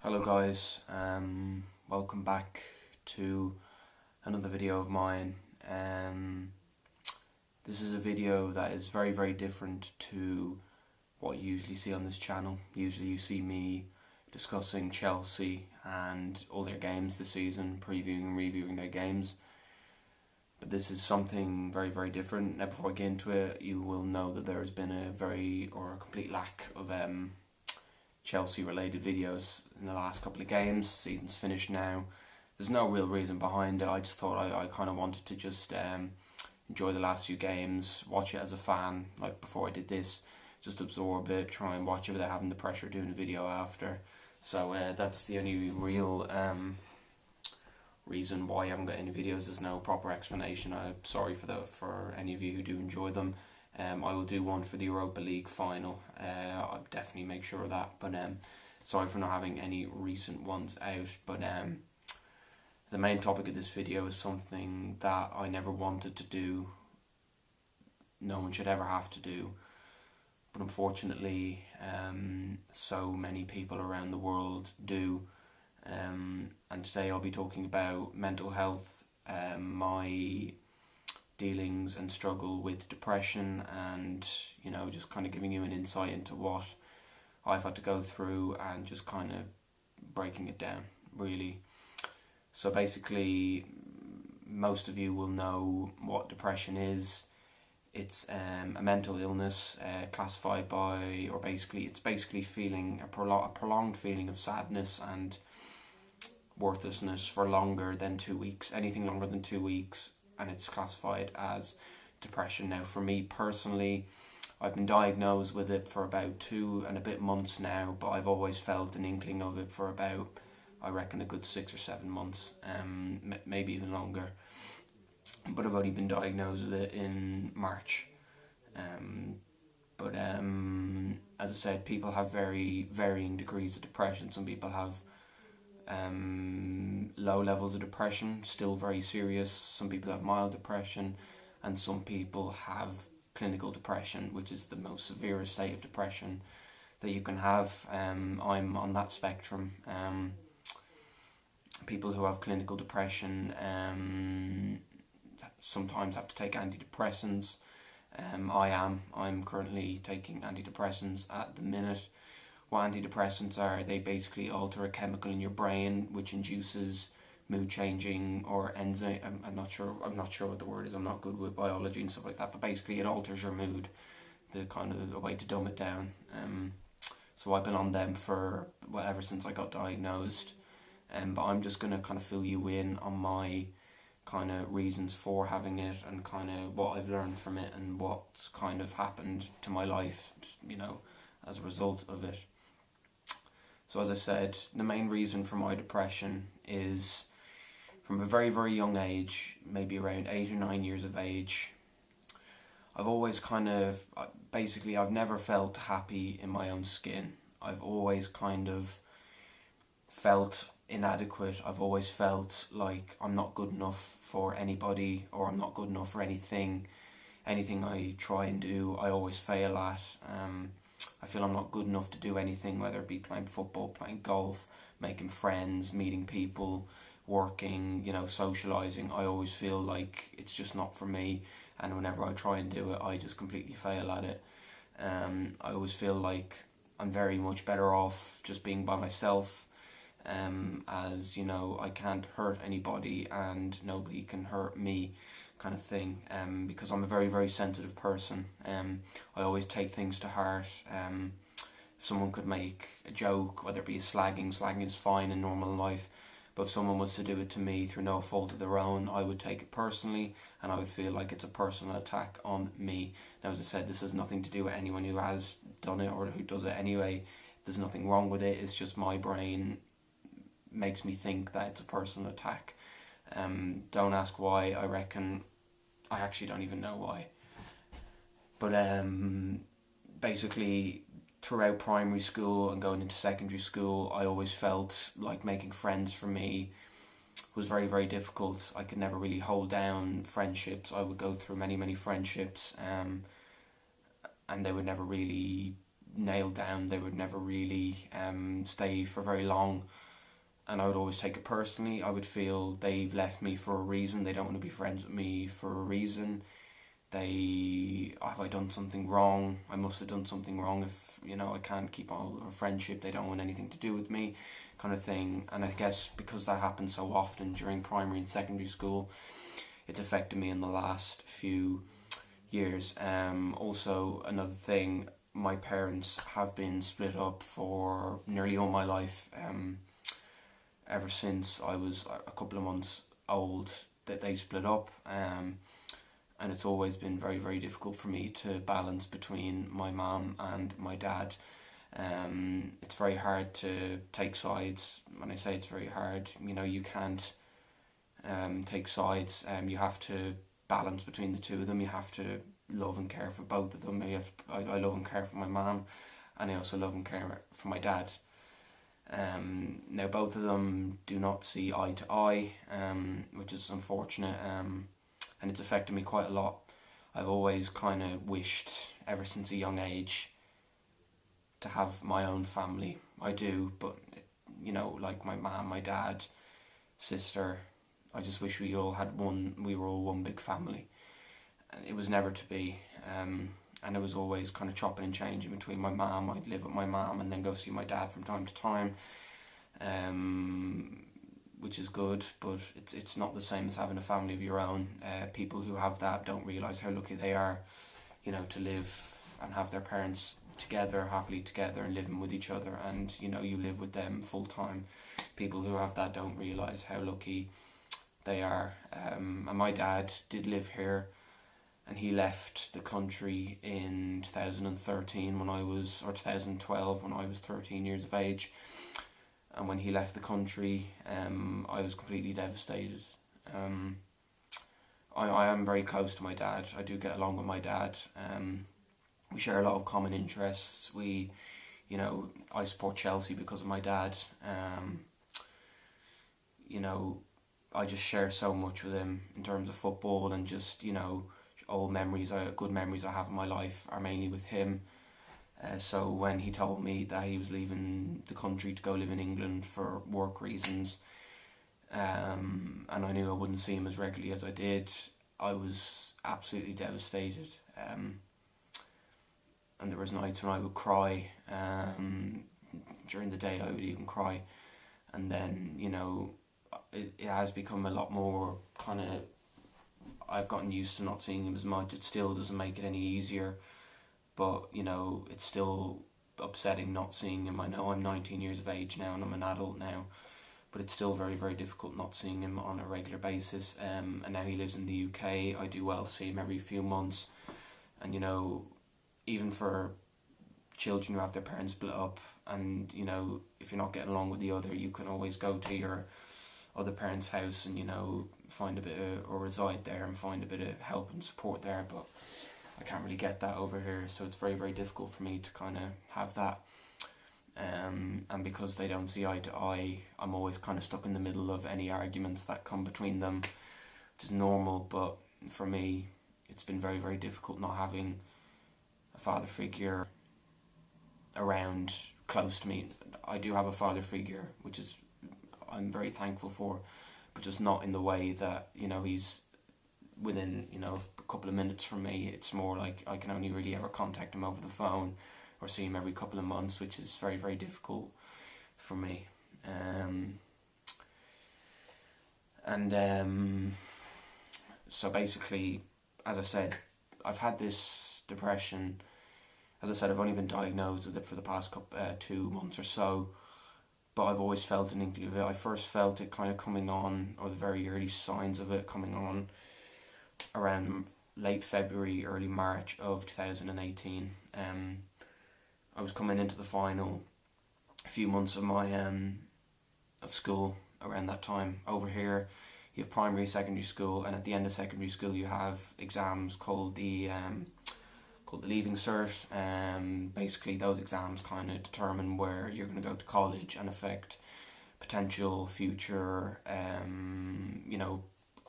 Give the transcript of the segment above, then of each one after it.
Hello guys, welcome back to another video of mine. This is a video that is very different to what you usually see on this channel. Usually you see me discussing Chelsea and all their games this season, previewing and reviewing their games. But this is something very different. Now before I get into it, you will know that there has been a complete lack of Chelsea related videos in the last couple of games. Season's finished now. There's no real reason behind it. I just thought I kind of wanted to just enjoy the last few games, watch it as a fan, like before I did this, just absorb it, try and watch it without having the pressure of doing a video after. So that's the only real reason why I haven't got any videos. There's no proper explanation. I'm sorry for any of you who do enjoy them. I will do one for the Europa League final. I'll definitely make sure of that. But sorry for not having any recent ones out. But the main topic of this video is something that I never wanted to do. No one should ever have to do. But unfortunately, so many people around the world do. And today I'll be talking about mental health, my dealings and struggle with depression, and just kind of giving you an insight into what I've had to go through and just kind of breaking it down really. So basically, most of you will know what depression is. It's a mental illness classified by, or basically it's basically feeling a prolonged feeling of sadness and worthlessness for longer than 2 weeks. Anything longer than 2 weeks, and it's classified as depression. Now for me personally, I've been diagnosed with it for about 2 and a bit months now, but I've always felt an inkling of it for about, I reckon, a good 6 or 7 months, maybe even longer. But I've only been diagnosed with it in March. But as I said, people have very varying degrees of depression. Some people have low levels of depression, still very serious. Some people have mild depression, and some people have clinical depression, which is the most severe state of depression that you can have. I'm on that spectrum. People who have clinical depression sometimes have to take antidepressants. I'm currently taking antidepressants at the minute. What antidepressants are, they basically alter a chemical in your brain which induces mood changing or enzyme. I'm not sure what the word is. I'm not good with biology and stuff like that, but basically it alters your mood. The kind of a way to dumb it down. So I've been on them for ever since I got diagnosed. But I'm just gonna kind of fill you in on my kind of reasons for having it and kind of what I've learned from it and what's kind of happened to my life, as a result of it. So as I said, the main reason for my depression is from a very young age, maybe around 8 or 9 years of age. I've always I've never felt happy in my own skin. I've always kind of felt inadequate. I've always felt like I'm not good enough for anybody, or I'm not good enough for anything. Anything I try and do, I always fail at. I feel I'm not good enough to do anything, whether it be playing football, playing golf, making friends, meeting people, working, socialising. I always feel like it's just not for me, and whenever I try and do it, I just completely fail at it. I always feel like I'm very much better off just being by myself, as I can't hurt anybody and nobody can hurt me, kind of thing, because I'm a very sensitive person. I always take things to heart. If someone could make a joke, whether it be slagging is fine in normal life, but if someone was to do it to me through no fault of their own, I would take it personally, and I would feel like it's a personal attack on me. Now, as I said, this has nothing to do with anyone who has done it or who does it anyway. There's nothing wrong with it. It's just my brain makes me think that it's a personal attack. Don't ask why. I reckon I actually don't even know why. But basically, throughout primary school and going into secondary school, I always felt like making friends for me was very difficult. I could never really hold down friendships. I would go through many friendships, and they would never really nailed down. They would never really stay for very long, and I would always take it personally. I would feel they've left me for a reason. They don't want to be friends with me for a reason. Have I done something wrong? I must have done something wrong if, I can't keep on a friendship. They don't want anything to do with me, kind of thing. And I guess because that happened so often during primary and secondary school, it's affected me in the last few years. Also, another thing, my parents have been split up for nearly all my life. Ever since I was a couple of months old, that they split up. And it's always been very, very difficult for me to balance between my mum and my dad. It's very hard to take sides. When I say it's very hard, you can't take sides. You have to balance between the two of them. You have to love and care for both of them. I love and care for my mum, and I also love and care for my dad. Now both of them do not see eye to eye, which is unfortunate. And it's affected me quite a lot. I've always kind of wished, ever since a young age, to have my own family. I do, but, like my mum, my dad, sister, I just wish we were all one big family. And it was never to be. And it was always kind of chopping and changing between my mum. I'd live with my mum and then go see my dad from time to time. Which is good, but it's not the same as having a family of your own. People who have that don't realise how lucky they are, to live and have their parents together, happily together, and living with each other, and you live with them full time. People who have that don't realise how lucky they are. And my dad did live here, and he left the country in 2013 or 2012 when I was 13 years of age. And when he left the country, I was completely devastated. I am very close to my dad. I do get along with my dad. We share a lot of common interests. I support Chelsea because of my dad. I just share so much with him in terms of football, and just, old memories, good memories I have in my life are mainly with him. So when he told me that he was leaving the country to go live in England for work reasons, and I knew I wouldn't see him as regularly as I did, I was absolutely devastated. And there was nights when I would cry. During the day I would even cry. And then, it has become a lot more kind of, I've gotten used to not seeing him as much. It still doesn't make it any easier. But, it's still upsetting not seeing him. I know I'm 19 years of age now and I'm an adult now, but it's still very, very difficult not seeing him on a regular basis. And now he lives in the UK. I do well to see him every few months. And, even for children who have their parents split up, and, if you're not getting along with the other, you can always go to your other parent's house and, find a bit of, or reside there and find a bit of help and support there. But I can't really get that over here, so it's very, very difficult for me to kind of have that. And because they don't see eye to eye, I'm always kind of stuck in the middle of any arguments that come between them, which is normal. But for me, it's been very, very difficult not having a father figure around close to me. I do have a father figure, which is I'm very thankful for, but just not in the way that, he's within, a couple of minutes from me. It's more like I can only really ever contact him over the phone or see him every couple of months, which is very, very difficult for me. So basically, as I said, I've had this depression. As I said, I've only been diagnosed with it for the past 2 months or so, but I've always felt an inkling of it. I first felt it kind of coming on, or the very early signs of it coming on, around late February, early March of 2018. I was coming into the final a few months of my of school around that time. Over here, you have primary, secondary school, and at the end of secondary school, you have exams called the Leaving Cert. Basically, those exams kind of determine where you're going to go to college and affect potential future,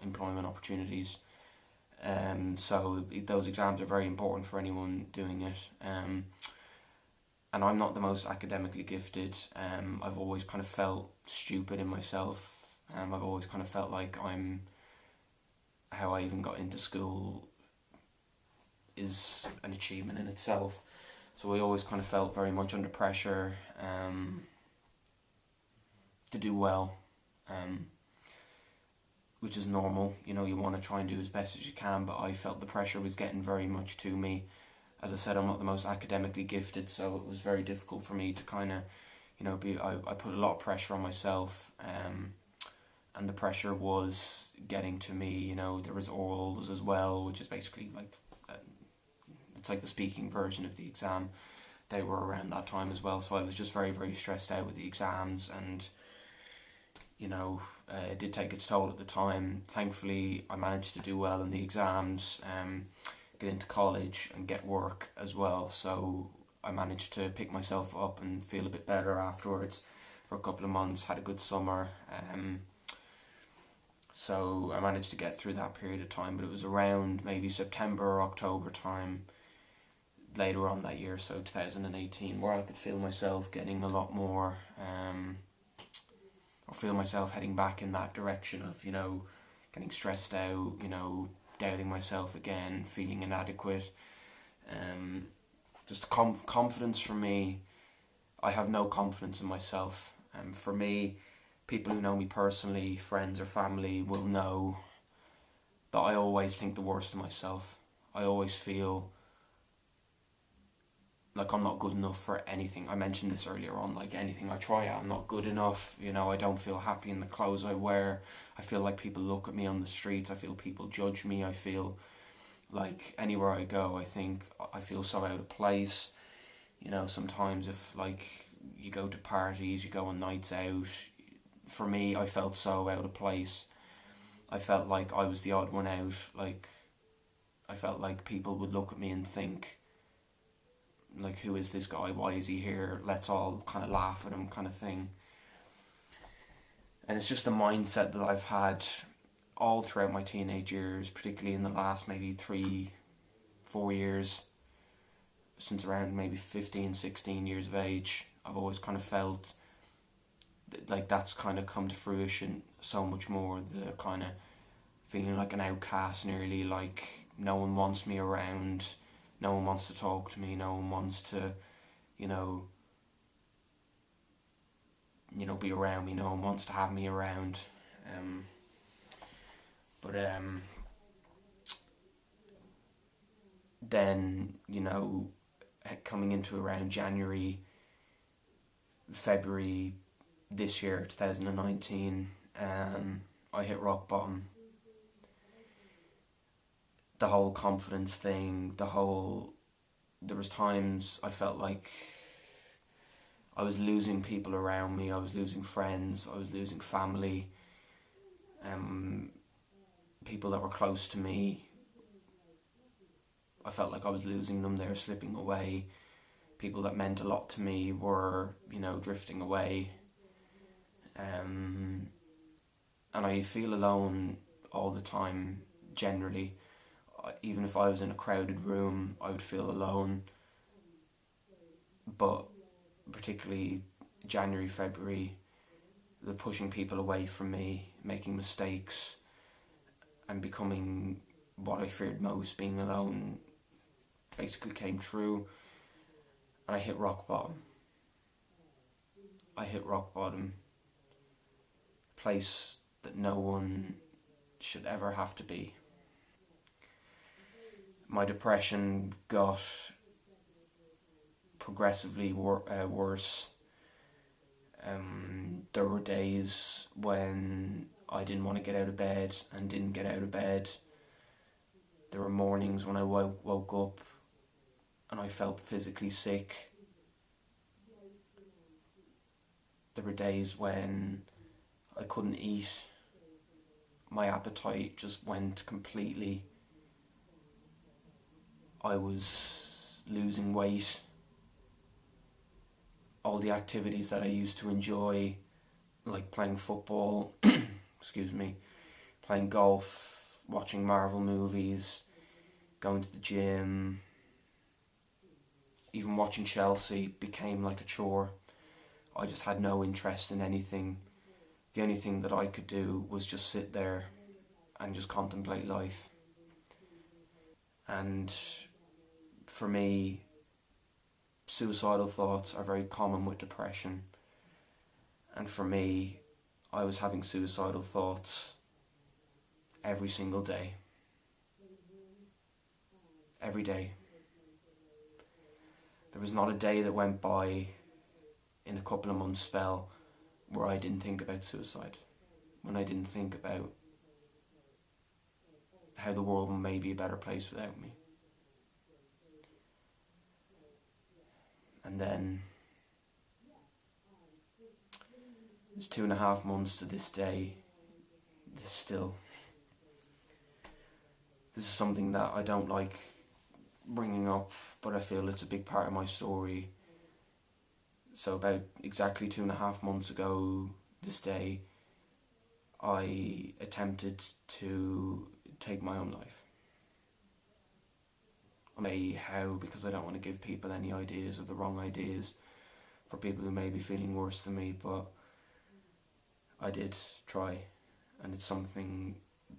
employment opportunities. So those exams are very important for anyone doing it. And I'm not the most academically gifted. I've always kind of felt stupid in myself. I've always kind of felt like how I even got into school is an achievement in itself. So I always kind of felt very much under pressure to do well, which is normal. You know, you want to try and do as best as you can, but I felt the pressure was getting very much to me. As I said, I'm not the most academically gifted, so it was very difficult for me to kind of, I put a lot of pressure on myself, and the pressure was getting to me. There was orals as well, which is basically like, it's like the speaking version of the exam. They were around that time as well, so I was just very, very stressed out with the exams, and it did take its toll at the time. Thankfully, I managed to do well in the exams, get into college and get work as well, so I managed to pick myself up and feel a bit better afterwards for a couple of months, had a good summer, so I managed to get through that period of time. But it was around maybe September or October time later on that year, so 2018, where I could feel myself getting a lot more, or feel myself heading back in that direction of, getting stressed out, doubting myself again, feeling inadequate. Just confidence for me, I have no confidence in myself. For me, people who know me personally, friends or family, will know that I always think the worst of myself. I always feel like I'm not good enough for anything. I mentioned this earlier on, like anything I try out, I'm not good enough. I don't feel happy in the clothes I wear. I feel like people look at me on the streets. I feel people judge me. I feel like anywhere I go, I feel so out of place. Sometimes if like you go to parties, you go on nights out, for me, I felt so out of place. I felt like I was the odd one out. Like, I felt like people would look at me and think, like, who is this guy? Why is he here? Let's all kind of laugh at him, kind of thing. And it's just a mindset that I've had all throughout my teenage years, particularly in the last maybe 3-4 years, since around maybe 15, 16 years of age. I've always kind of felt like that's kind of come to fruition so much more. The kind of feeling like an outcast, nearly, like no one wants me around, no one wants to talk to me, no one wants to, be around me, no one wants to have me around. But then, coming into around January, February this year, 2019, I hit rock bottom. The whole confidence thing, there was times I felt like I was losing people around me, I was losing friends, I was losing family, people that were close to me. I felt like I was losing them, they were slipping away. People that meant a lot to me were, drifting away. And I feel alone all the time, generally. Even if I was in a crowded room, I would feel alone. But particularly January, February, the pushing people away from me, making mistakes, and becoming what I feared most, being alone, basically came true. And I hit rock bottom. A place that no one should ever have to be. My depression got progressively worse. There were days when I didn't want to get out of bed and didn't get out of bed. There were mornings when I woke up and I felt physically sick. There were days when I couldn't eat. My appetite just went completely. I was losing weight. All the activities that I used to enjoy, like playing football, playing golf, watching Marvel movies, going to the gym, Even watching Chelsea became like a chore. I just had no interest in anything. The only thing that I could do was just sit there and just contemplate life. And for me, suicidal thoughts are very common with depression. And for me, I was having suicidal thoughts every single day. Every day. There was not a day that went by in a couple of months spell where I didn't think about suicide. When I didn't think about how the world may be a better place without me. And then it's 2.5 months to this day. This is something that I don't like bringing up, but I feel it's a big part of my story. So about exactly 2.5 months ago this day, I attempted to take my own life. I may how, because I don't want to give people any ideas or the wrong ideas for people who may be feeling worse than me, but I did try, and it's something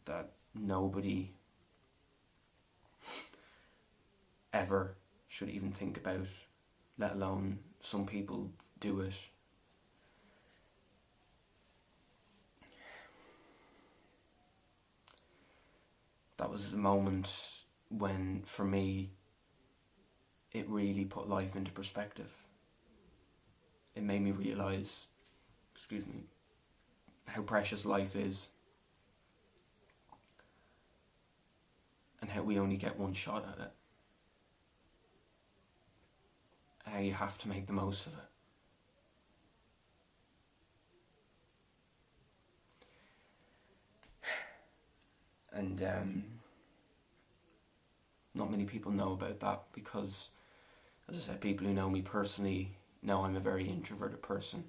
that nobody ever should even think about, let alone some people do it. That was the moment when, for me, it really put life into perspective. It made me realise, how precious life is, and how we only get one shot at it. How you have to make the most of it. And not many people know about that because, as I said, people who know me personally know I'm a very introverted person,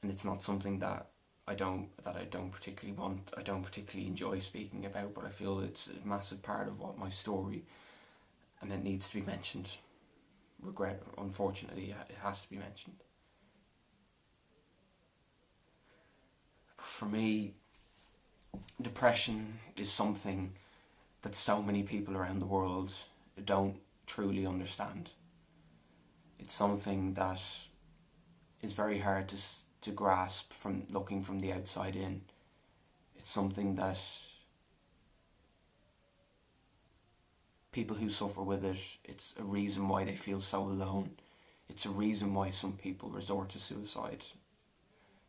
and it's not something that I don't particularly enjoy speaking about, but I feel it's a massive part of what my story, and it needs to be mentioned. Unfortunately, it has to be mentioned. For me, depression is something that so many people around the world don't truly understand. It's something that is very hard to grasp from looking from the outside in. It's something that people who suffer with it, it's a reason why they feel so alone. It's a reason why some people resort to suicide.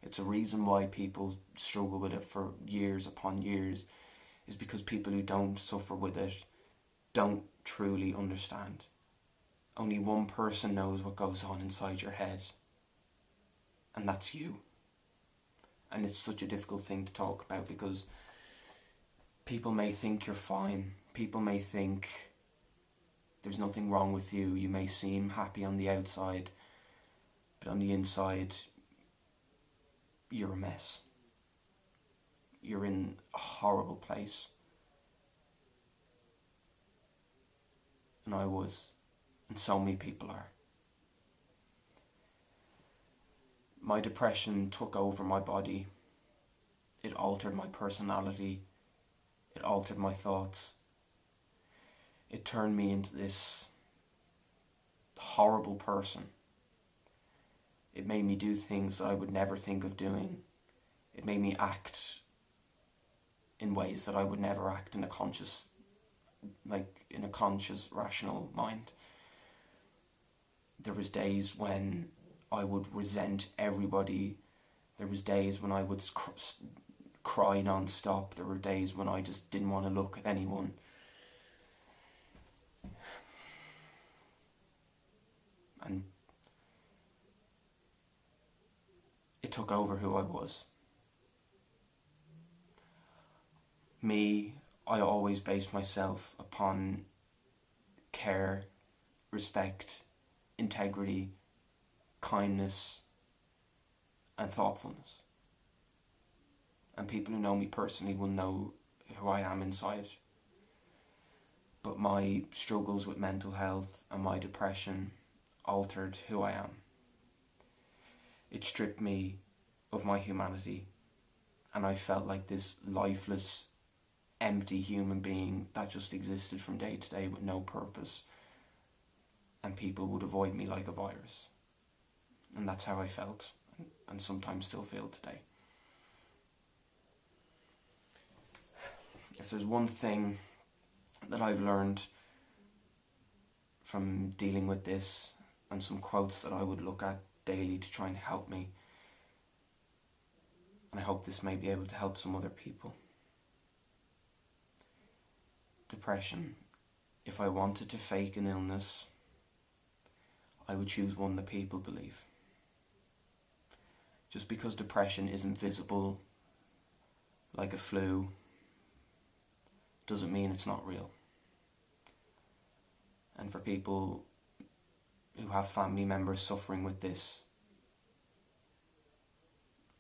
It's a reason why people struggle with it for years upon years, is because people who don't suffer with it don't truly understand. Only one person knows what goes on inside your head, and that's you. And it's such a difficult thing to talk about because people may think you're fine. People may think there's nothing wrong with you. You may seem happy on the outside, but on the inside, you're a mess. You're in a horrible place. And I was. And so many people are. My depression took over my body. It altered my personality. It altered my thoughts. It turned me into this horrible person. It made me do things that I would never think of doing. It made me act in ways that I would never act in a conscious, rational mind. There was days when I would resent everybody. There was days when I would cry non-stop. There were days when I just didn't want to look at anyone. And it took over who I was. I always based myself upon care, respect, integrity, kindness, and thoughtfulness. And people who know me personally will know who I am inside. but my struggles with mental health and my depression altered who I am. It stripped me of my humanity, and I felt like this lifeless, empty human being that just existed from day to day with no purpose, and people would avoid me like a virus. And that's how I felt, and sometimes still feel today. If there's one thing that I've learned from dealing with this, and some quotes that I would look at daily to try and help me, and I hope this may be able to help some other people. Depression. If I wanted to fake an illness, I would choose one that people believe. Just because depression isn't visible like a flu doesn't mean it's not real. And for people who have family members suffering with this,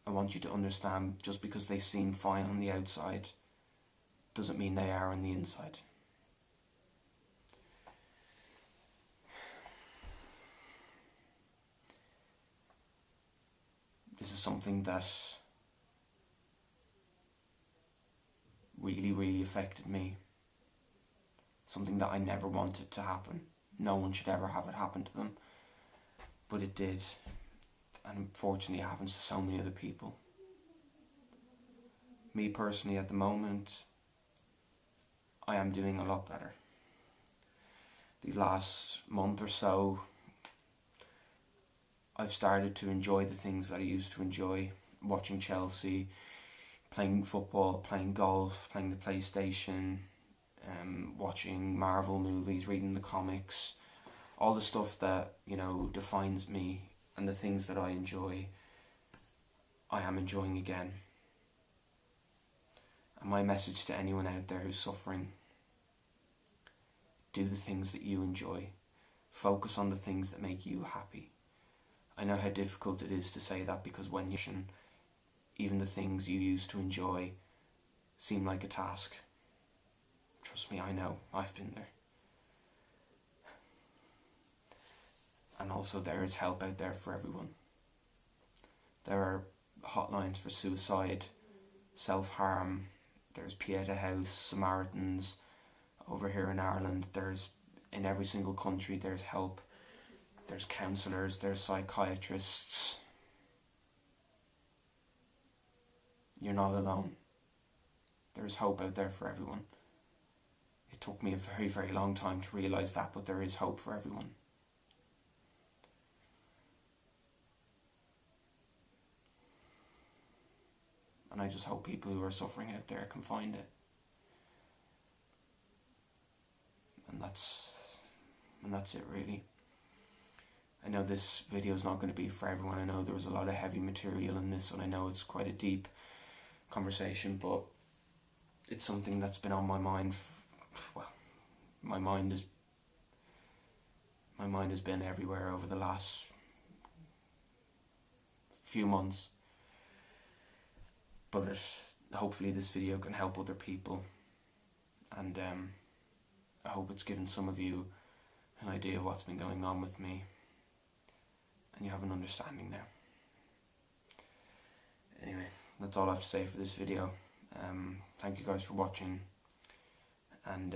I want you to understand, just because they seem fine on the outside doesn't mean they are on the inside. This is something that really affected me. Something that I never wanted to happen. No one should ever have it happen to them. But it did. And unfortunately it happens to so many other people. Me personally, at the moment, I am doing a lot better. These last month or so, I've started to enjoy the things that I used to enjoy. Watching Chelsea, playing football, playing golf, playing the PlayStation, watching Marvel movies, reading the comics, all the stuff that, defines me, and the things that I enjoy, I am enjoying again. And my message to anyone out there who's suffering: do the things that you enjoy. Focus on the things that make you happy. I know how difficult it is to say that, because when you're even the things you used to enjoy seem like a task. Trust me, I know. I've been there. And also, there is help out there for everyone. There are hotlines for suicide, self-harm. There's Pieta House, Samaritans. Over here in Ireland, in every single country, there's help. There's counsellors, there's psychiatrists. You're not alone. There's hope out there for everyone. It took me a very long time to realise that, but there is hope for everyone. And I just hope people who are suffering out there can find it. And that's it, really. I know this video is not going to be for everyone. I know there was a lot of heavy material in this, and I know it's quite a deep conversation, but it's something that's been on my mind. My mind has been everywhere over the last few months. But hopefully this video can help other people, and I hope it's given some of you an idea of what's been going on with me, and you have an understanding now. Anyway, that's all I have to say for this video. Thank you guys for watching, and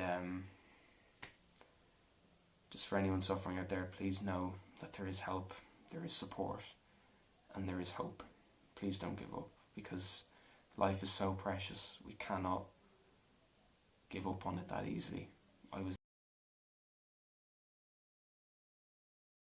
just for anyone suffering out there, please know that there is help, there is support, and there is hope. Please don't give up, because life is so precious. We cannot give up on it that easily.